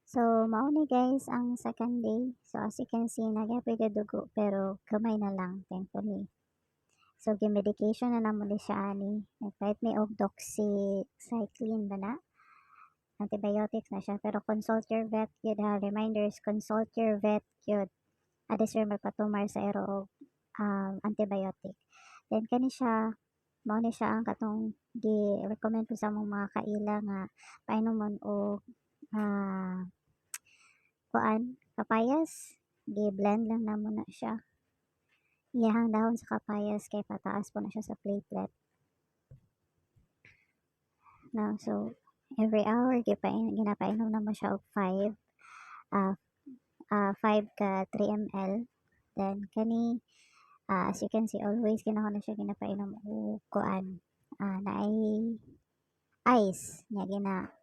So, mao ni guys ang second day. So, as you can see, nagyapay ka dugo pero gamay na lang, thankfully. So, gimedication na namo ni siya ani. Nagpahit may og doxycycline ba na? Antibiotics na siya. Pero consult your vet yun ha. Reminders, consult your vet yun. Adi sir magpatumar sa ero og antibiotic. Then kani siya, mao ni siya ang katong gi-recommend ko sa among mga kaila nga painomon og kuan, kapayas, gi-blend lang namo na siya. Iyahang dahon sa kapayas kay pataas po na siya sa platelet. Now, so every hour ginapainom namo siya og 5 ka 3 ml. Then kani as you can see always kinahanglan na siya ginapainom og kuan, naay ice nya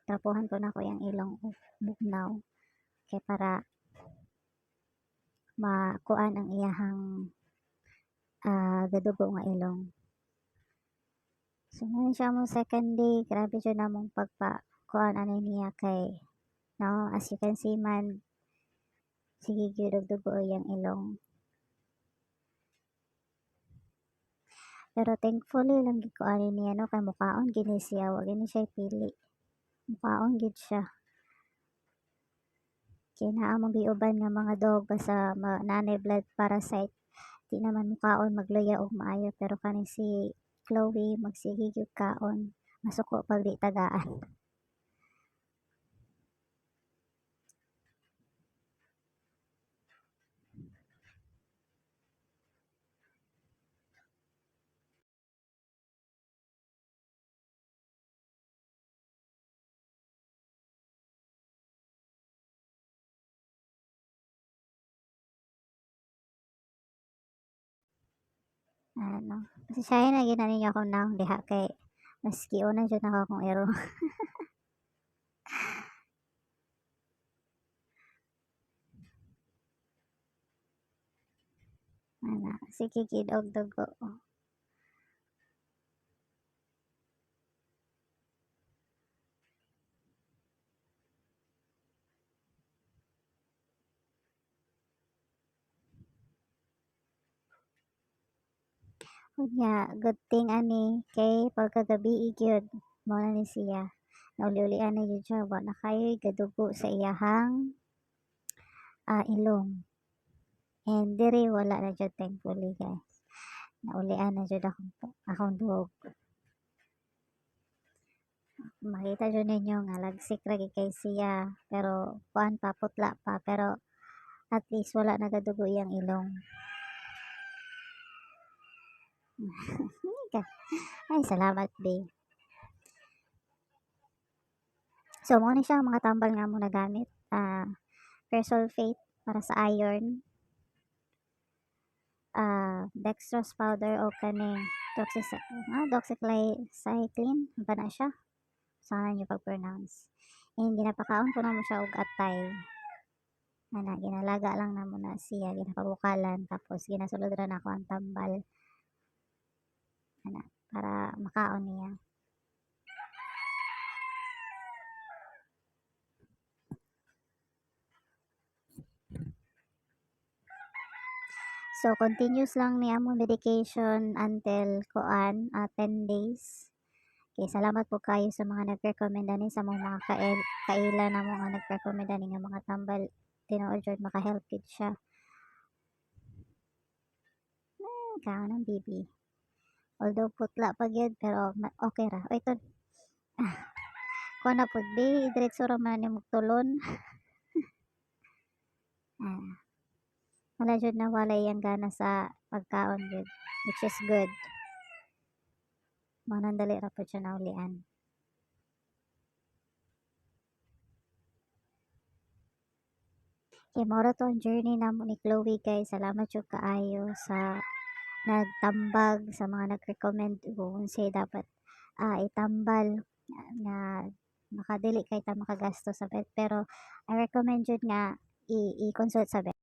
trapuhan ko na ko yung ilong og bugnaw kay para makuan ang iyahang gadugo nga ilong. So ngayon siya mo second day, grabe siya namong kuan ano niya kay no, as you can see man, sige gyud og dugo yung ilong. Pero thankfully lang gid kuan niya no, kay mukaon gini siya, wa gini siya pili. Mukaon gid siya. Kaya naa mong giuban nga mga dog basta nanay blood parasite, di naman mukaon magluya og maayo, pero kani si Chloe magsige gyud kaon, masuko pag di tagaan. Ano, pasensyahan na gyud na ninyo akong naong diha kay maski una jud ako akong ero. Ana, sige gid og dugo. Unya, good thing ani kay pagkagabi gyud mao na ni siya. Nauli-ulian na gyud siya wa na kayo'y gadugo sa iyahang ilong. And diri wala na jud thankfully guys. Naulian na jud akong dog. Makita jud ninyo nga lagsik ra gid kay siya pero kuan pa putla pa pero at least wala nagadugo iyang ilong. Ay salamat be. So mo ni siya ang mga tambal nga mo nagamit. Persulfate para sa iron. Dextrose powder o kaning doxycycline ba na siya? Sana nyo pag-pronounce. And ginapakaon ko na mo siya og atay. Ginalaga lang na mo na siya, ginapabukalan, tapos ginasulod ra na ako ang tambal. Para makaon niya. So, continuous lang ni among medication until 10 days. Okay, salamat po kayo sa mga nag-recommend ani sa mga kaila na mo nga nag-recommend ani nga mga tambal. Tinuod jud maka-help gid siya. Kaon ng bibi. Although putla pa gyud pero okay ra. O ito. Kuha na pud be, diretso ra man ni magtulon. Wala jud na wala yang gana sa pagkaon jud, which is good. Manandali ra pud siya naulian. Kay mao to ang journey namo ni Chloe guys. Salamat jud kaayo sa nagtambag sa mga nag-recommend kung unsay dapat itambal na makadili kay ta makagastos sa vet, pero I recommend jud nga i-consult sa vet.